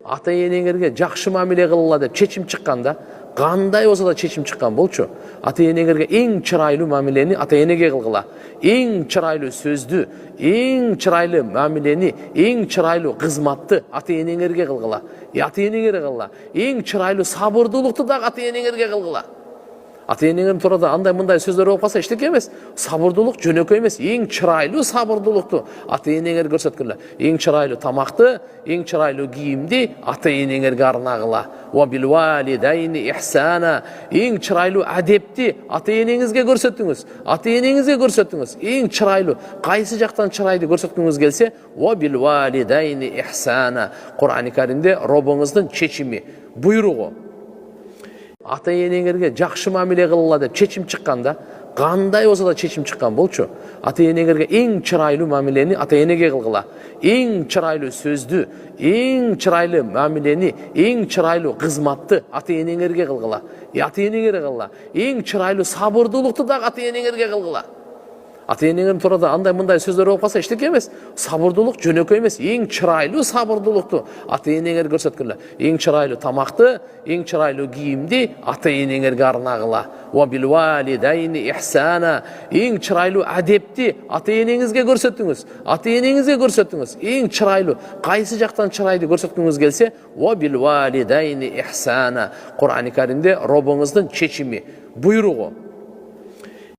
Ата-енеңерге жакшы мамиле кылгыла деп чечим чыкканда, кандай болсо да чечим чыккан болчу. Ата-енеңерге эң чырайлуу мамилени ата-энеге кылгыла. Эң чырайлуу сөздү, эң чырайлуу мамилени, эң чырайлуу кызматты ата-енеңерге кылгыла. Ата-энеңерге кылгыла. Эң чырайлуу сабырдуулукту дагы ата-энеңерге кылгыла. Ата-енеңер туурада андай мындай сөздөр болуп калса эчтеке эмес. Сабырдуулук жөнөкөй эмес, эң чырайлуу сабырдуулукту ата-энеңер көрсөткүлө. Эң чырайлуу тамакты, эң чырайлуу кийимди ата-энеңерге арнагыла. Ва бил валидайни ихсана. Эң чырайлуу адепти ата-энеңизге көрсөтүңүз. Ата-энеңизге көрсөтүңүз. Эң чырайлуу кайсы жактан чырайды көрсөткүңүз келсе, ва бил валидайни ихсана. Кур'ан-ы Каримде Робуңуздун чечими, буйругу. Ата-енеңерге жакшы мамиле кылгыла деп чечим чыкканда, кандай болсо да чечим чыккан болчу. Ата-енеңерге эң чырайлуу мамилени ата-энеге кылгыла. Эң чырайлуу сөздү, эң чырайлуу мамилени, эң чырайлуу кызматты ата-энеңерге кылгыла. Ата-энеңерге кылгыла. Эң чырайлуу сабырдуулукту дагы ата-энеңерге кылгыла. Ата-энеңер туурада андай мындай сөздөр болуп калса эчтеке эмес. Сабырдуулук жөнөкөй эмес, эң чырайлуу сабырдуулукту ата-энеңер көрсөткүлө. Эң чырайлуу тамакты, эң чырайлуу кийимди ата-энеңерге арнагыла. Ва бил валидайни ихсана. Эң чырайлуу адепти ата-энеңизге көрсөтүңүз. Ата-энеңизге көрсөтүңүз. Эң чырайлуу кайсы жактан чырайды көрсөткүңүз келсе, ва бил валидайни ихсана. Кур'ан-ы Каримде Робуңуздун чечими, буйругу.